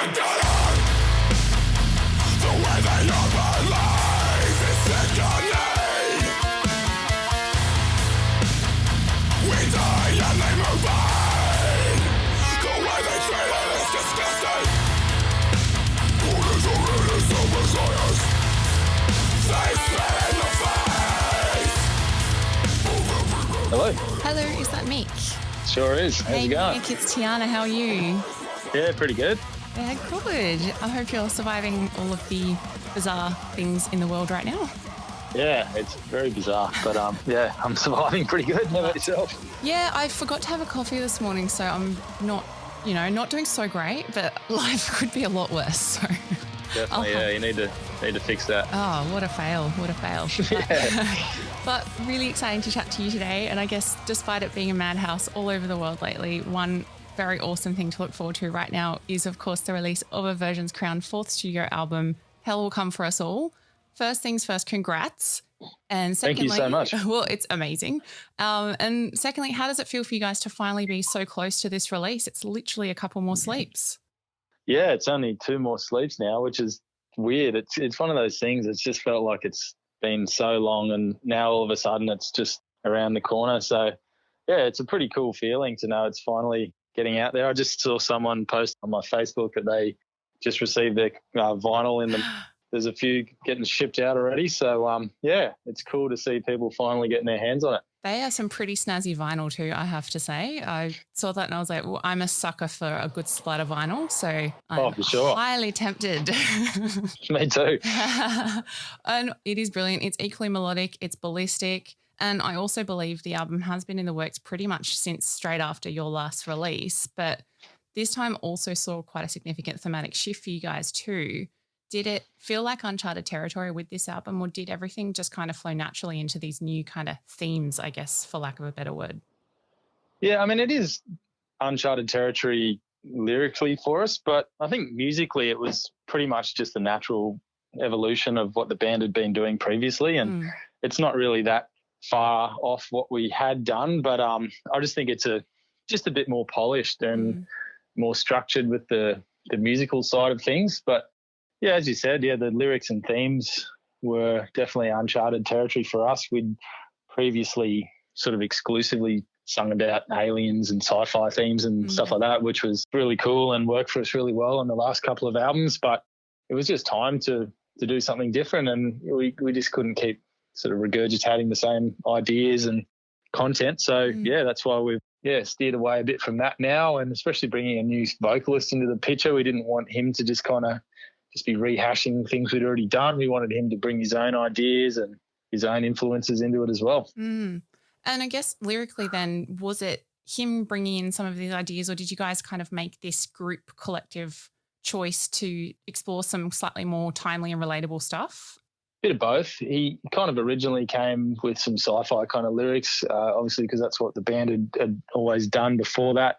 Hello. Hello, is that Mick? Sure is. How's it going? Mick, it's Tiana. How are you? Yeah, pretty good. Yeah, good. I hope you're surviving all of the bizarre things in the world right now. Yeah, it's very bizarre, but yeah, I'm surviving pretty good. How about yourself? Yeah, I forgot to have a coffee this morning, so I'm not doing so great, but life could be a lot worse. So Definitely, yeah, you need to fix that. Oh, what a fail. Yeah. But really exciting to chat to you today. And I guess despite it being a madhouse all over the world lately, one very awesome thing to look forward to right now is, of course, the release of Aversions Crown 4th studio album, Hell Will Come For Us All. First things first, congrats. And secondly, thank you so much. Well, it's amazing. And secondly, how does it feel for you guys to finally be so close to this release? It's literally a couple more sleeps. Yeah, it's only 2 more sleeps now, which is weird. It's one of those things. It's just felt like it's been so long, and now all of a sudden it's just around the corner. So yeah, it's a pretty cool feeling to know it's finally getting out there. I just saw someone post on my Facebook that they just received their vinyl in the. There's a few getting shipped out already. So yeah, it's cool to see people finally getting their hands on it. They are some pretty snazzy vinyl too, I have to say. I saw that and I was like, well, I'm a sucker for a good splatter vinyl, so I'm for sure. highly tempted. Me too. And it is brilliant. It's equally melodic. It's ballistic. And I also believe the album has been in the works pretty much since straight after your last release, but this time also saw quite a significant thematic shift for you guys too. Did it feel like uncharted territory with this album, or did everything just kind of flow naturally into these new kind of themes, I guess, for lack of a better word? Yeah, I mean, it is uncharted territory lyrically for us, but I think musically it was pretty much just the natural evolution of what the band had been doing previously, and it's not really that far off what we had done, but I just think it's just a bit more polished and more structured with the musical side of things. But yeah, as you said, yeah, the lyrics and themes were definitely uncharted territory for us. We'd previously sort of exclusively sung about aliens and sci-fi themes and stuff like that, which was really cool and worked for us really well on the last couple of albums. But it was just time to do something different, and we just couldn't keep sort of regurgitating the same ideas and content. So, yeah, that's why we've steered away a bit from that now, and especially bringing a new vocalist into the picture. We didn't want him to just kind of just be rehashing things we'd already done. We wanted him to bring his own ideas and his own influences into it as well. And I guess lyrically then, was it him bringing in some of these ideas, or did you guys kind of make this group collective choice to explore some slightly more timely and relatable stuff? Bit of both. He kind of originally came with some sci-fi kind of lyrics, obviously because that's what the band had always done before that.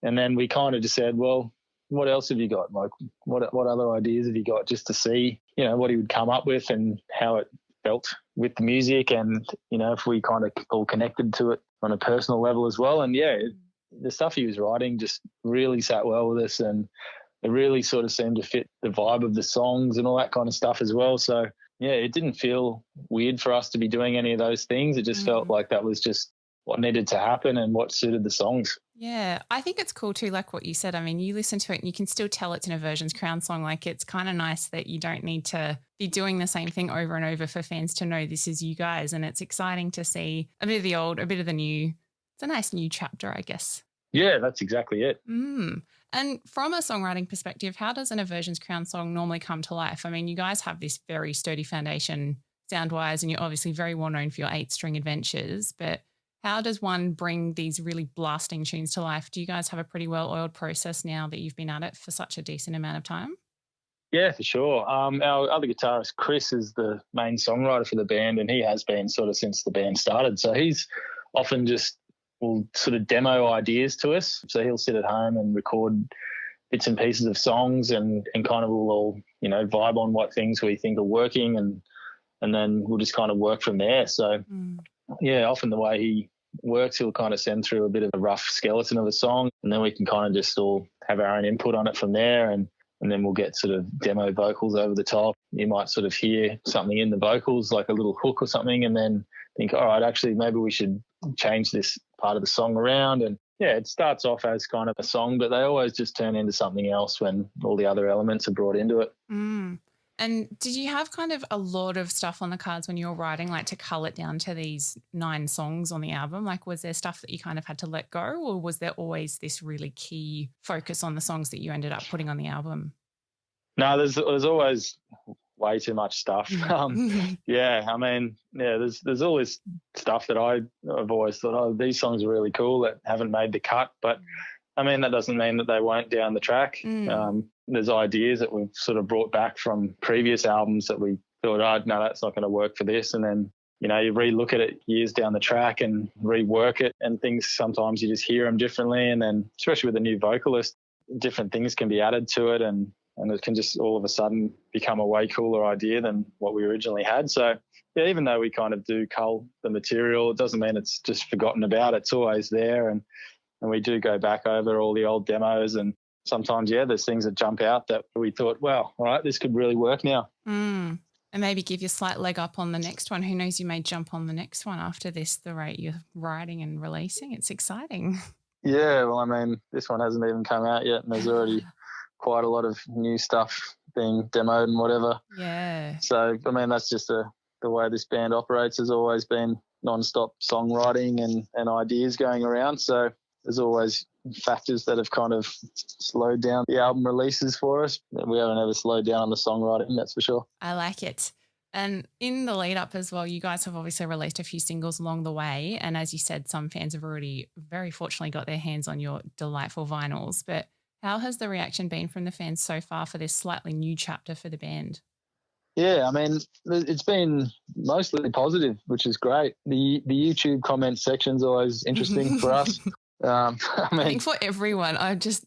And then we kind of just said, well, what else have you got? Like, what other ideas have you got, just to see, what he would come up with and how it felt with the music, and, if we kind of all connected to it on a personal level as well. And, the stuff he was writing just really sat well with us, and it really sort of seemed to fit the vibe of the songs and all that kind of stuff as well. So, yeah, it didn't feel weird for us to be doing any of those things. It just felt like that was just what needed to happen and what suited the songs. Yeah, I think it's cool too, like what you said. I mean, you listen to it and you can still tell it's an Aversions Crown song. Like, it's kind of nice that you don't need to be doing the same thing over and over for fans to know this is you guys. And it's exciting to see a bit of the old, a bit of the new. It's a nice new chapter, I guess. Yeah, that's exactly it. And from a songwriting perspective, how does an Aversions Crown song normally come to life? I mean, you guys have this very sturdy foundation sound-wise, and you're obviously very well known for your 8-string adventures, but how does one bring these really blasting tunes to life? Do you guys have a pretty well-oiled process now that you've been at it for such a decent amount of time? Yeah, for sure. Our other guitarist, Chris, is the main songwriter for the band, and he has been sort of since the band started. So he's often just will sort of demo ideas to us. So he'll sit at home and record bits and pieces of songs, and kind of we'll all, vibe on what things we think are working, and then we'll just kind of work from there. So, yeah, often the way he works, he'll kind of send through a bit of a rough skeleton of a song, and then we can kind of just all have our own input on it from there. And and then we'll get sort of demo vocals over the top. You might sort of hear something in the vocals, like a little hook or something, and then think, all right, actually, maybe we should change this part of the song around. And yeah, it starts off as kind of a song, but they always just turn into something else when all the other elements are brought into it. Mm. And did you have kind of a lot of stuff on the cards when you were writing, like to cull it down to these 9 songs on the album? Like, was there stuff that you kind of had to let go, or was there always this really key focus on the songs that you ended up putting on the album? No, there's always way too much stuff. Yeah, I mean, yeah, there's all this stuff that I've always thought, oh, these songs are really cool that haven't made the cut, but I mean, that doesn't mean that they won't down the track. There's ideas that we've sort of brought back from previous albums that we thought, oh, no, that's not going to work for this. And then, you know, you re-look at it years down the track and rework it, and things, sometimes you just hear them differently. And then, especially with a new vocalist, different things can be added to it, and it can just all of a sudden become a way cooler idea than what we originally had. So, yeah, even though we kind of do cull the material, it doesn't mean it's just forgotten about. It's always there. And we do go back over all the old demos, and sometimes, yeah, there's things that jump out that we thought, well, all right, this could really work now. And maybe give you a slight leg up on the next one. Who knows, you may jump on the next one after this, the rate you're writing and releasing. It's exciting. Yeah, well, I mean, this one hasn't even come out yet, and there's already quite a lot of new stuff being demoed and whatever. Yeah. So, I mean, that's just the way this band operates. Has always been non-stop songwriting and ideas going around. So there's always factors that have kind of slowed down the album releases for us. We haven't ever slowed down on the songwriting, that's for sure. I like it. And in the lead up as well, you guys have obviously released a few singles along the way. And as you said, some fans have already very fortunately got their hands on your delightful vinyls. But how has the reaction been from the fans so far for this slightly new chapter for the band? Yeah, I mean, it's been mostly positive, which is great. The YouTube comment section's always interesting for us. I think for everyone, it's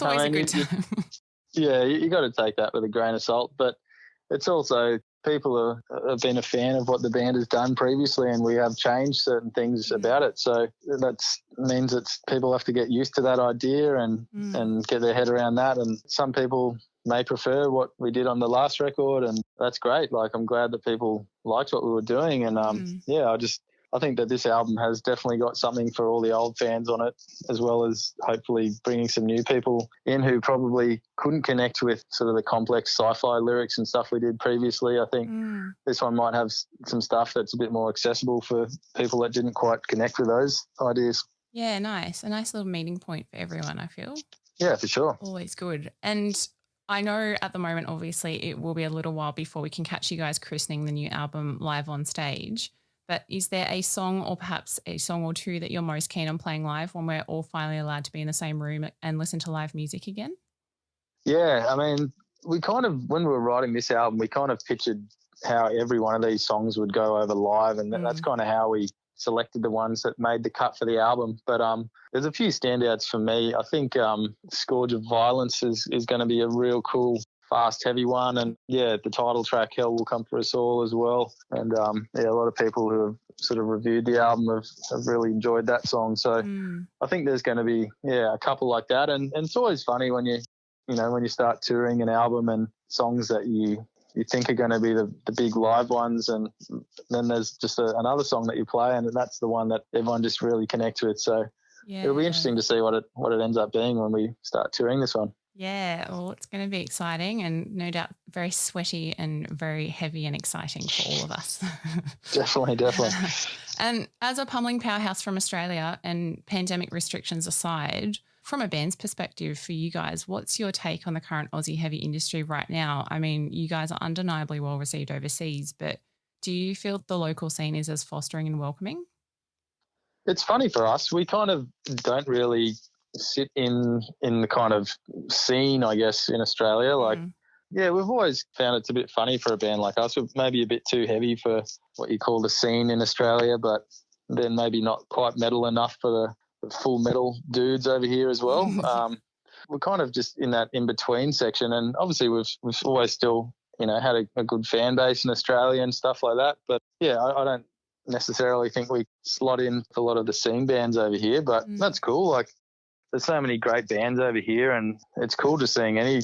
always a good time. You got to take that with a grain of salt, but it's also people have been a fan of what the band has done previously, and we have changed certain things about it. So that means that people have to get used to that idea and get their head around that. And some people may prefer what we did on the last record, and that's great. Like, I'm glad that people liked what we were doing, and I think that this album has definitely got something for all the old fans on it, as well as hopefully bringing some new people in who probably couldn't connect with sort of the complex sci-fi lyrics and stuff we did previously. I think this one might have some stuff that's a bit more accessible for people that didn't quite connect with those ideas. Yeah, nice. A nice little meeting point for everyone, I feel. Yeah, for sure. Always good. And I know at the moment, obviously, it will be a little while before we can catch you guys christening the new album live on stage. But is there a song or perhaps a song or two that you're most keen on playing live when we're all finally allowed to be in the same room and listen to live music again? Yeah, I mean, we kind of, when we were writing this album, we kind of pictured how every one of these songs would go over live, and that's kind of how we selected the ones that made the cut for the album. But there's a few standouts for me. I think Scourge of Violence is going to be a real cool, fast, heavy one. And, yeah, the title track, Hell Will Come For Us All, as well. And, a lot of people who have sort of reviewed the album have really enjoyed that song. So I think there's going to be, a couple like that. And it's always funny when when you start touring an album and songs that you think are going to be the big live ones, and then there's just another song that you play, and that's the one that everyone just really connects with. So it'll be interesting to see what it ends up being when we start touring this one. Yeah, well, it's going to be exciting and no doubt very sweaty and very heavy and exciting for all of us. Definitely. And as a pummeling powerhouse from Australia, and pandemic restrictions aside, from a band's perspective for you guys, what's your take on the current Aussie heavy industry right now? I mean, you guys are undeniably well received overseas, but do you feel the local scene is as fostering and welcoming? It's funny for us. We kind of don't really sit in the kind of scene, I guess, in Australia. Like, we've always found it's a bit funny for a band like us. We're maybe a bit too heavy for what you call the scene in Australia, but then maybe not quite metal enough for the full metal dudes over here as well. We're kind of just in that in-between section, and obviously we've always still, had a good fan base in Australia and stuff like that. But, I don't necessarily think we slot in a lot of the scene bands over here, but that's cool. Like, there's so many great bands over here, and it's cool just seeing any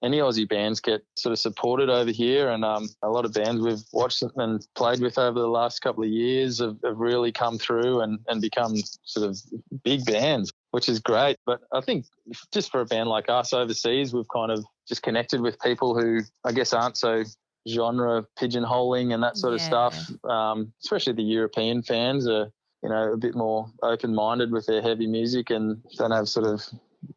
Aussie bands get sort of supported over here. And a lot of bands we've watched and played with over the last couple of years have really come through and become sort of big bands, which is great. But I think just for a band like us overseas, we've kind of just connected with people who I guess aren't so genre pigeonholing and that sort of stuff. Especially the European fans are, you know, a bit more open-minded with their heavy music and don't have sort of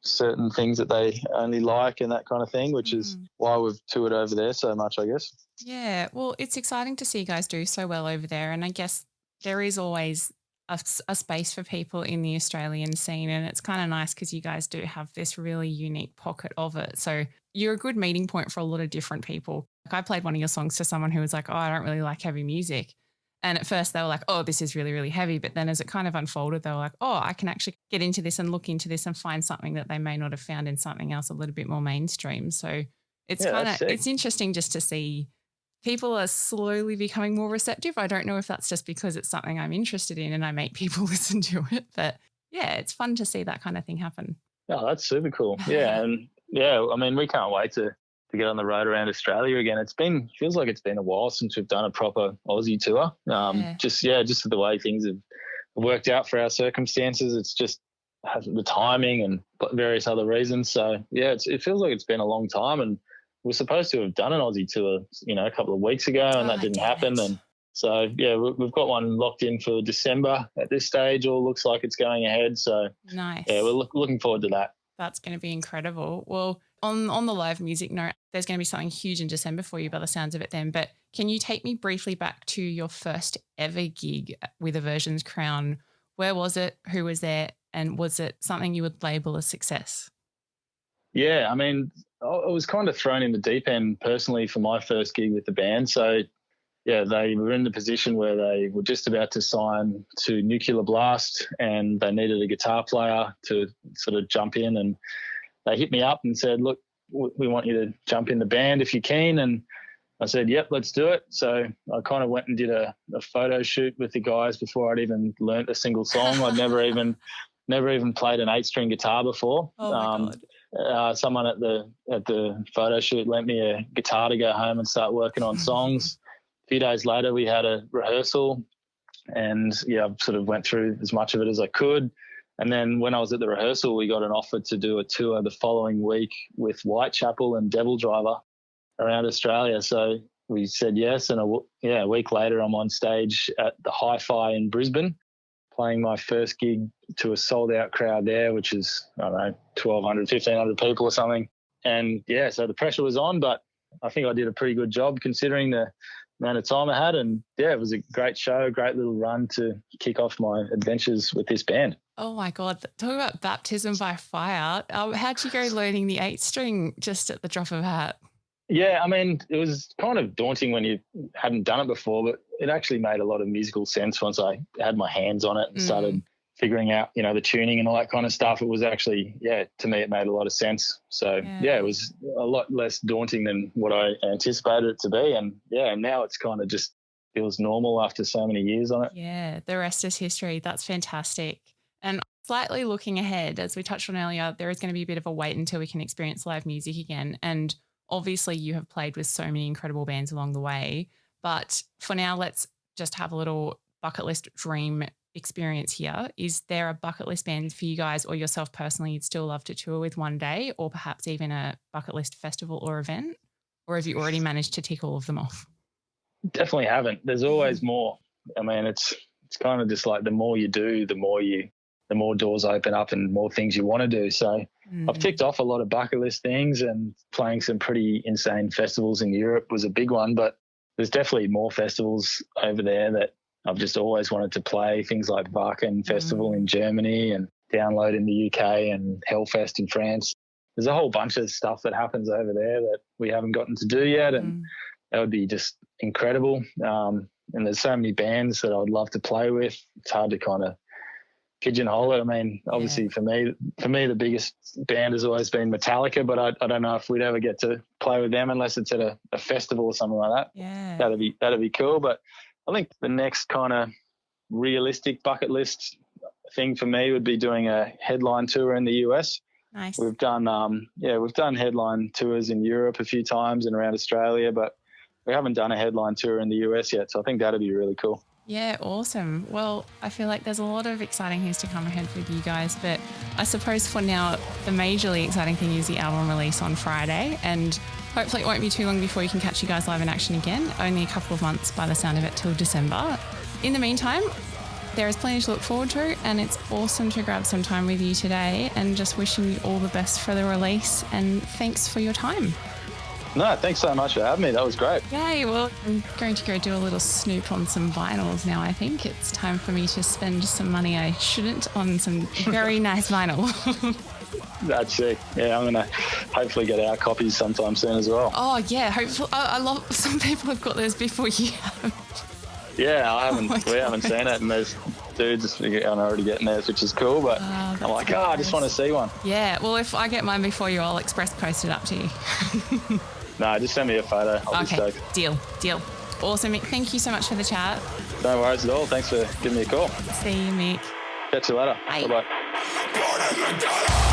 certain things that they only like and that kind of thing, which is why we've toured over there so much, I guess. Yeah, well, it's exciting to see you guys do so well over there, and I guess there is always a space for people in the Australian scene, and it's kind of nice because you guys do have this really unique pocket of it. So you're a good meeting point for a lot of different people. Like I played one of your songs to someone who was like, oh, I don't really like heavy music. And at first they were like, oh, this is really, really heavy. But then as it kind of unfolded, they were like, oh, I can actually get into this and look into this and find something that they may not have found in something else a little bit more mainstream. So it's it's interesting just to see people are slowly becoming more receptive. I don't know if that's just because it's something I'm interested in and I make people listen to it. But yeah, it's fun to see that kind of thing happen. Oh, that's super cool. Yeah. And yeah, I mean, we can't wait to get on the road around Australia again. Feels like it's been a while since we've done a proper Aussie tour. Just the way things have worked out for our circumstances. It's just the timing and various other reasons. So yeah, it feels like it's been a long time, and we're supposed to have done an Aussie tour, you know, a couple of weeks ago, and that didn't happen. And so yeah, we've got one locked in for December at this stage. All looks like it's going ahead. So nice. Yeah, we're looking forward to that. That's going to be incredible. Well, on the live music note, there's going to be something huge in December for you by the sounds of it then. But can you take me briefly back to your first ever gig with Aversions Crown? Where was it? Who was there? And was it something you would label a success? Yeah, I mean, I was kind of thrown in the deep end personally for my first gig with the band. So, yeah, they were in the position where they were just about to sign to Nuclear Blast and they needed a guitar player to sort of jump in, and they hit me up and said, look, we want you to jump in the band if you're keen. And I said, yep, let's do it. So I kind of went and did a photo shoot with the guys before I'd even learnt a single song. I'd never even played an 8-string guitar before. Oh my God. Someone at the photo shoot lent me a guitar to go home and start working on songs. A few days later, we had a rehearsal, and yeah, I sort of went through as much of it as I could. And then when I was at the rehearsal, we got an offer to do a tour the following week with Whitechapel and Devil Driver around Australia. So we said yes, and a week later, I'm on stage at the Hi-Fi in Brisbane, playing my first gig to a sold-out crowd there, which is, I don't know, 1,200, 1,500 people or something. And, yeah, so the pressure was on, but I think I did a pretty good job considering the amount of time I had. And, yeah, it was a great show, great little run to kick off my adventures with this band. Oh, my God. Talk about baptism by fire. How'd you go learning the 8-string just at the drop of a hat? Yeah, I mean, it was kind of daunting when you hadn't done it before, but it actually made a lot of musical sense once I had my hands on it and started figuring out, you know, the tuning and all that kind of stuff. It was actually, yeah, to me it made a lot of sense. So, yeah, it was a lot less daunting than what I anticipated it to be. And, yeah, now it's kind of just feels normal after so many years on it. Yeah, the rest is history. That's fantastic. And slightly looking ahead, as we touched on earlier, there is going to be a bit of a wait until we can experience live music again. And obviously you have played with so many incredible bands along the way, but for now, let's just have a little bucket list dream experience here. Is there a bucket list band for you guys or yourself personally you'd still love to tour with one day, or perhaps even a bucket list festival or event? Or have you already managed to tick all of them off? Definitely haven't. There's always more. I mean, it's kind of just like the more you do, the more doors open up and more things you want to do. So I've ticked off a lot of bucket list things, and playing some pretty insane festivals in Europe was a big one, but there's definitely more festivals over there that I've just always wanted to play, things like Wacken Festival in Germany and Download in the UK and Hellfest in France. There's a whole bunch of stuff that happens over there that we haven't gotten to do yet, and that would be just incredible. And there's so many bands that I would love to play with. It's hard to kind of pigeonhole it. I mean, obviously for me, the biggest band has always been Metallica, but I don't know if we'd ever get to play with them unless it's at a festival or something like that. Yeah. That'd be cool. But I think the next kind of realistic bucket list thing for me would be doing a headline tour in the US. Nice. We've done headline tours in Europe a few times and around Australia, but we haven't done a headline tour in the US yet. So I think that'd be really cool. Yeah, awesome. Well, I feel like there's a lot of exciting things to come ahead with you guys, but I suppose for now, the majorly exciting thing is the album release on Friday, and hopefully it won't be too long before you can catch you guys live in action again. Only a couple of months by the sound of it till December. In the meantime, there is plenty to look forward to, and it's awesome to grab some time with you today, and just wishing you all the best for the release, and thanks for your time. No, thanks so much for having me. That was great. Yay. Well, I'm going to go do a little snoop on some vinyls now. I think it's time for me to spend some money I shouldn't on some very nice vinyl. That's sick. Yeah, I'm going to hopefully get our copies sometime soon as well. Oh, yeah. Hopefully. I love some people have got theirs before you have. Yeah, we haven't seen it, and there's dudes already getting theirs, which is cool, but I'm like, I just want to see one. Yeah, well, if I get mine before you, I'll express post it up to you. No, just send me a photo. I'll be stoked. Deal. Awesome, Mick. Thank you so much for the chat. No worries at all. Thanks for giving me a call. See you, Mick. Catch you later. Bye. Bye-bye.